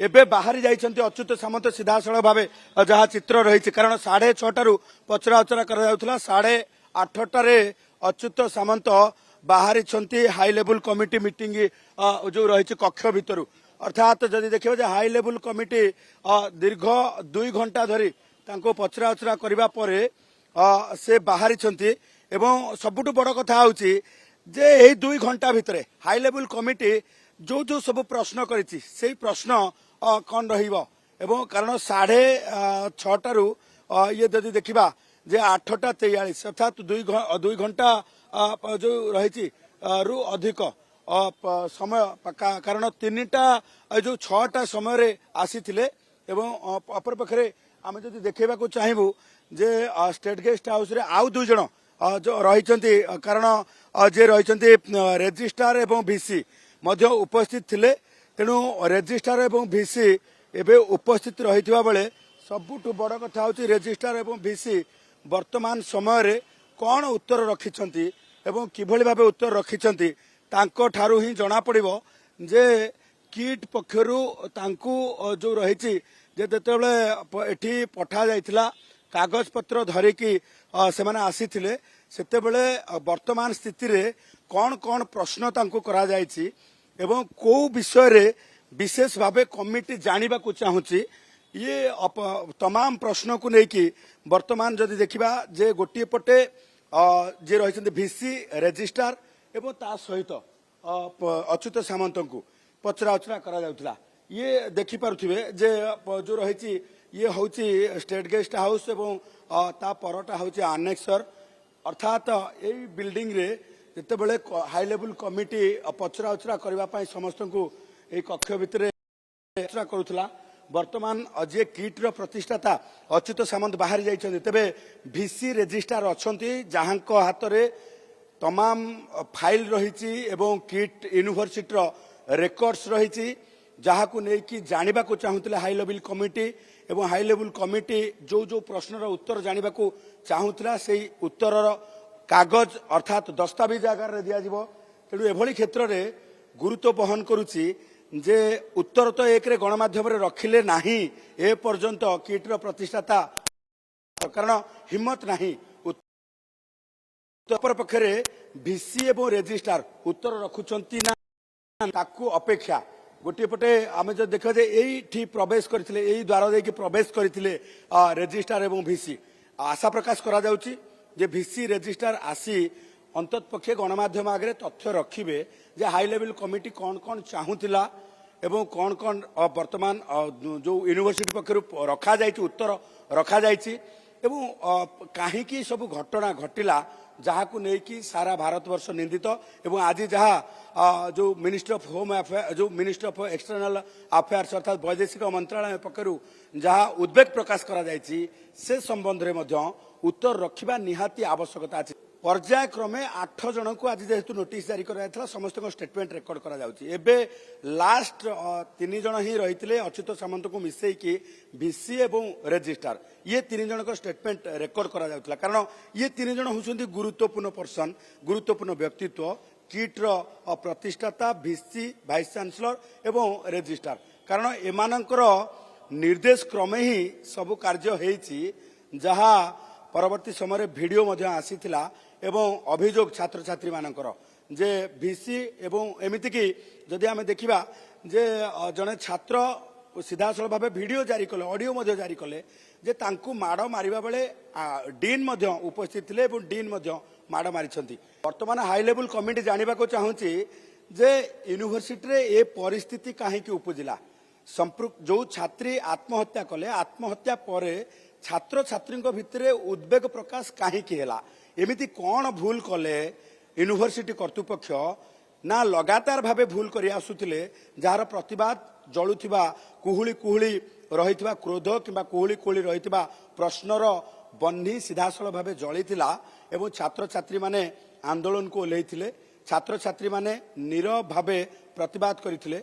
एबे बाहरी जाइछन्ति अच्युत सामंत सीधासळ भावे जहाँ चित्र रही कारण 6:30 पचरा उचरा करा 8:30 अच्युत सामंत बाहरी हाई लेवल कमिटी मीटिंग जो रही कक्ष भितर अर्थात जदि देखिए हाई लेवल कमिटी दीर्घ 2 घंटा धरी पचरा उचरा करने से बाहरी सबुठ बड़ कथा हूँ जे यही 2 घंटा भितर हाई लेवल कमिटी जो जो सब प्रश्न करी प्रश्न कौन रही कारण 6:30 ये जदि देखा जे 8:43 अर्थात 2 घंटा जो रही रु अधिक समय कारण 3टा जो 6टा समय आसी अपर पाखे आम जब देखा चाहबू जे स्टेट गेस्ट हाउस रे आउ 2 जन जो रही कारण जे रही रेजिस्ट्रार एवं भिसी मध्य उपस्थित थिले तेणु रेजिस्ट्रार एवं भिसी एवं उपस्थित रही बेले सबुठ बड़ कथा हूँ रेजिस्ट्रार एवं भिसी वर्तमान समय रे कौन उत्तर रखिंट एवं किभली भावे उत्तर रखिंट तांको ठारू ही जना पड़िबो जे किट पक्षरु तांकू जो रही एठी पठा जाइथिला कागज पत्र धरिकी से माने आसीथिले सेतेबेले वर्तमान स्थिति रे कौन कौन प्रश्न तांकू करा जाइछि एवं को विषय रे विशेष भावे कमिटी जानिबा को चाहूची ये तमाम प्रश्न को लेकिन वर्तमान जदि देखिबा जे गोटे पटे जे रही भिसी रेजिस्ट्रार एवं ता सहित अच्युत सामंत को पचरा उचरा करा जाउथला ये देखि पारुथिबे जे जो रही ये हूँ स्टेट गेस्ट हाउस एवं ता परटा हूँ आनेक्सर अर्थात यही बिल्डिंग रे जिते बड़े हाई लेवल कमिटी पचरा उचरा करने समस्त को यही कक्ष भितर करुला वर्तमान जे किट्र प्रतिष्ठाता अच्युत सामंत बाहरी जाइछन्ति तेबे भिसी रेजिस्ट्रार अछन्ति जहां हाथ में तमाम फाइल रही एवं किट यूनिवर्सिटी रेकर्ड्स रही जहाँ को लेकिन जानवा को चाहूले हाई लेवल कमिटी एवं हाई लेवल कमिटी जो जो प्रश्नर उत्तर जानवा को चाहूला से उत्तर कागज अर्थात दस्तावेज आकार दिज्व तेणु एभली क्षेत्र में गुरुत्व बहन करुच्ची जे उत्तर तो एक गणमाध्यम रखिले नाही ए पर्यंत किट्र प्रतिष्ठाता कारण हिम्मत नाही उत्तर पक्षरे भिसी एवं रेजिस्ट्रार उत्तर रखुचंती ना ताकू अपेक्षा गोटे पटे आम जो देख यही प्रवेश करते यही द्वार देकी प्रवेश करते रेजिस्ट्रार एवं भिसी आशा प्रकाश करा जाउची जे भिसी रेजिस्ट्रार आसी अंतत पक्षे गणमाध्यम आगे तथ्य रखिबे जे हाई लेवल कमिटी कौन कौन चाहूला एवं कौन कौन वर्तमान जो यूनिवर्सिटी पक्षर रखा जाइछि उत्तर रखा जाइछि एवं काहींकी सब घटना घटिला जहाँ को लेकिन सारा भारत वर्ष निंदित एवं आज जहाँ जो मिनिस्टर ऑफ होम अफेयर जो मिनिस्टर ऑफ एक्सटर्नल अफेयर्स अर्थात वैदेशिक मंत्रालय पक्षर जहाँ उद्वेग प्रकाश करा जाइछि से संबंध में मध्य उत्तर रखा निहाती आवश्यकता अच्छी पर्याय क्रमे 8 जन को आज जेहेतु नोटिस जारी कराइला समस्त स्टेटमेंट रेकर्ड करा जाउछि एबे लास्ट 3 जन ही रही अच्युत सामंत को मिसेकी भिसी एवं रेजिस्ट्रार ये 3 जन को स्टेटमेंट रेकर्ड करा जाउथला कारण ये 3 जन होउछन्ति गुरुत्वपूर्ण पर्सन गुरुत्वपूर्ण व्यक्तित्व किट्र प्रतिष्ठाता भिसी वाइस चांसलर एवं रेजिस्ट्रार कारण एमानंकर निर्देश क्रमे ही सब कार्य हेछि जहाँ परवर्ती समय वीडियो मध्य आसीथिला एवं अभियोग छात्र छात्री मानकर जे भिसी एवं एमिति कि जदि आमे देखिबा जे जने छात्र सीधासल भाव वीडियो जारी कले ऑडियो मध्य जारी कले जे तांकू माड़ मारिबा बेले डीन मध्य उपस्थित थिले एवं डीन मध्य माड़ मारिछन्ति वर्तमान हाई लेवल कमिटी जानवा को चाहूची जे यूनिवर्सिटी रे ए परिस्थिति काहेकि उपजिला संपृक्त जो छात्री आत्महत्या कले आत्महत्या परे छात्र छात्री भितर उद्वेग प्रकाश काहीकि हैला एमिति कौन भूल कले यूनिवर्सिटी कर्तृपक्ष ना लगातार भावे भूल करि आसुथिले जार प्रतिवाद जलुथिबा कुहुली कुहुली रहिथिबा क्रोध किंबा कुहुली कुहुली रहिथिबा प्रश्नर बन्ही सीधासल भावे जलिथिला एवं छात्र छात्री माने आंदोलन को ओल्लैथिले छात्र छात्री माने नीरव भावे प्रतिवाद करथिले